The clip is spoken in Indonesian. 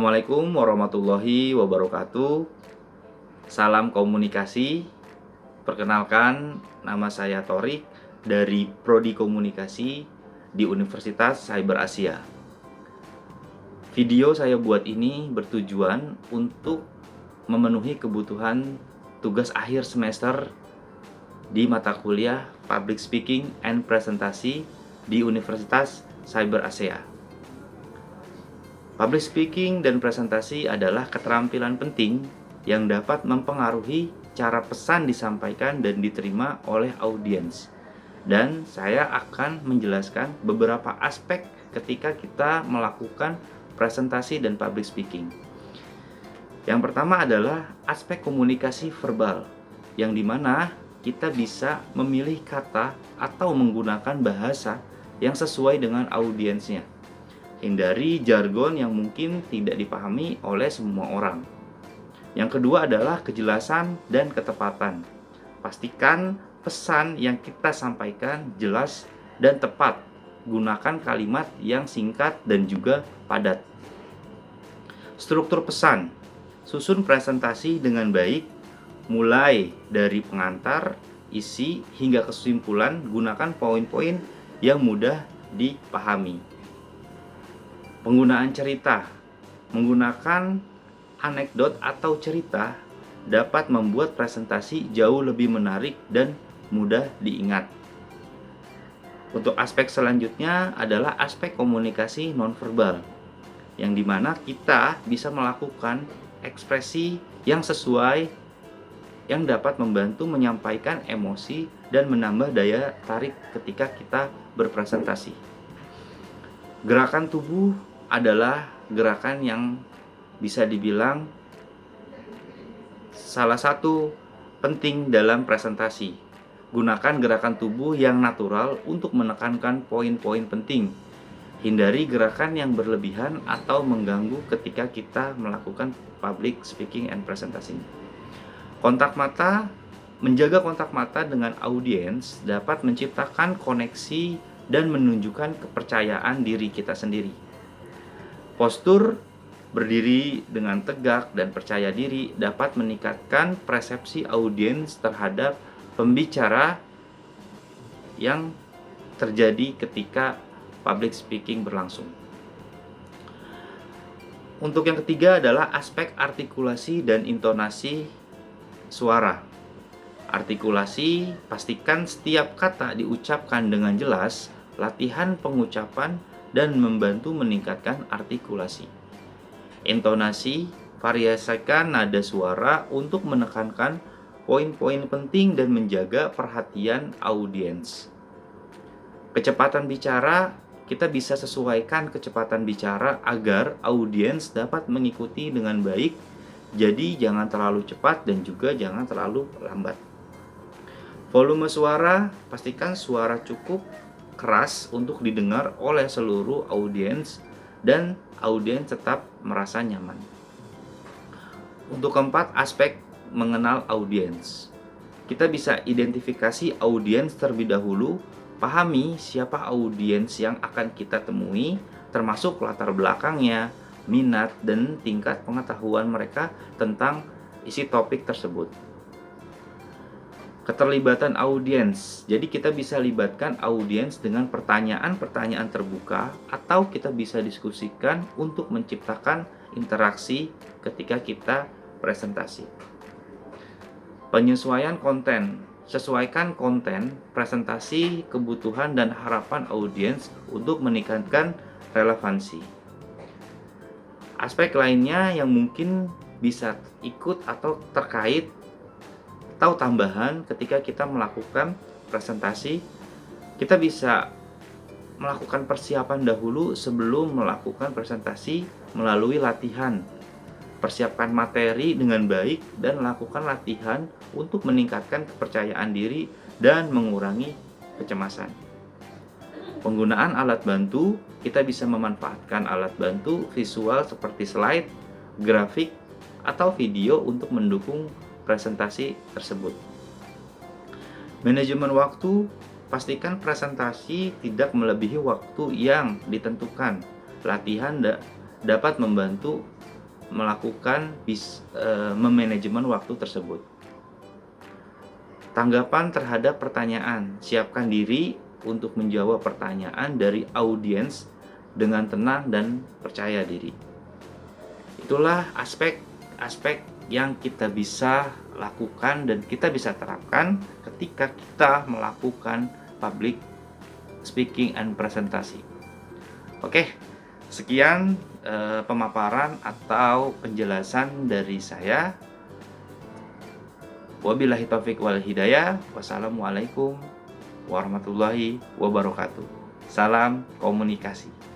Assalamualaikum warahmatullahi wabarakatuh. Salam komunikasi. Perkenalkan, nama saya Torik dari Prodi Komunikasi di Universitas Cyber Asia. Video saya buat ini bertujuan untuk memenuhi kebutuhan tugas akhir semester di mata kuliah Public Speaking and Presentasi di Universitas Cyber Asia. Public speaking dan presentasi adalah keterampilan penting yang dapat mempengaruhi cara pesan disampaikan dan diterima oleh audiens. Dan saya akan menjelaskan beberapa aspek ketika kita melakukan presentasi dan public speaking. Yang pertama adalah aspek komunikasi verbal, yang dimana kita bisa memilih kata atau menggunakan bahasa yang sesuai dengan audiensnya. Hindari jargon yang mungkin tidak dipahami oleh semua orang. Yang kedua adalah kejelasan dan ketepatan. Pastikan pesan yang kita sampaikan jelas dan tepat. Gunakan kalimat yang singkat dan juga padat. Struktur pesan. Susun presentasi dengan baik, mulai dari pengantar, isi, hingga kesimpulan. Gunakan poin-poin yang mudah dipahami. Penggunaan cerita. Menggunakan anekdot atau cerita dapat membuat presentasi jauh lebih menarik dan mudah diingat. Untuk aspek selanjutnya adalah aspek komunikasi nonverbal, yang dimana kita bisa melakukan ekspresi yang sesuai yang dapat membantu menyampaikan emosi dan menambah daya tarik ketika kita berpresentasi. Gerakan tubuh adalah gerakan yang bisa dibilang salah satu penting dalam presentasi. Gunakan gerakan tubuh yang natural untuk menekankan poin-poin penting. Hindari gerakan yang berlebihan atau mengganggu ketika kita melakukan public speaking and presentation. Kontak mata. Menjaga kontak mata dengan audiens dapat menciptakan koneksi dan menunjukkan kepercayaan diri kita sendiri. Postur berdiri dengan tegak dan percaya diri dapat meningkatkan persepsi audiens terhadap pembicara yang terjadi ketika public speaking berlangsung. Untuk yang ketiga adalah aspek artikulasi dan intonasi suara. Artikulasi, pastikan setiap kata diucapkan dengan jelas, latihan pengucapan, dan membantu meningkatkan artikulasi. Intonasi, variasikan nada suara untuk menekankan poin-poin penting dan menjaga perhatian audiens. Kecepatan bicara, kita bisa sesuaikan kecepatan bicara agar audiens dapat mengikuti dengan baik. Jadi jangan terlalu cepat dan juga jangan terlalu lambat. Volume suara, pastikan suara cukup keras untuk didengar oleh seluruh audiens dan audiens tetap merasa nyaman. Untuk keempat, aspek mengenal audiens. Kita bisa identifikasi audiens terlebih dahulu, pahami siapa audiens yang akan kita temui, termasuk latar belakangnya, minat, dan tingkat pengetahuan mereka tentang isi topik tersebut. Keterlibatan audiens. Jadi kita bisa libatkan audiens dengan pertanyaan-pertanyaan terbuka atau kita bisa diskusikan untuk menciptakan interaksi ketika kita presentasi. Penyesuaian konten. Sesuaikan konten presentasi, kebutuhan dan harapan audiens untuk meningkatkan relevansi. Aspek lainnya yang mungkin bisa ikut atau terkait atau tambahan ketika kita melakukan presentasi, kita bisa melakukan persiapan dahulu sebelum melakukan presentasi melalui latihan. Persiapkan materi dengan baik dan lakukan latihan untuk meningkatkan kepercayaan diri dan mengurangi kecemasan. Penggunaan alat bantu, kita bisa memanfaatkan alat bantu visual seperti slide, grafik, atau video untuk mendukung presentasi tersebut. Manajemen waktu, pastikan presentasi tidak melebihi waktu yang ditentukan. Latihan dapat membantu melakukan memanajemen waktu tersebut. Tanggapan terhadap pertanyaan. Siapkan diri untuk menjawab pertanyaan dari audiens dengan tenang dan percaya diri. Itulah aspek-aspek yang kita bisa lakukan dan kita bisa terapkan ketika kita melakukan public speaking and presentasi. Oke, sekian pemaparan atau penjelasan dari saya. Wabillahi taufiq wal hidayah. Wassalamualaikum warahmatullahi wabarakatuh. Salam komunikasi.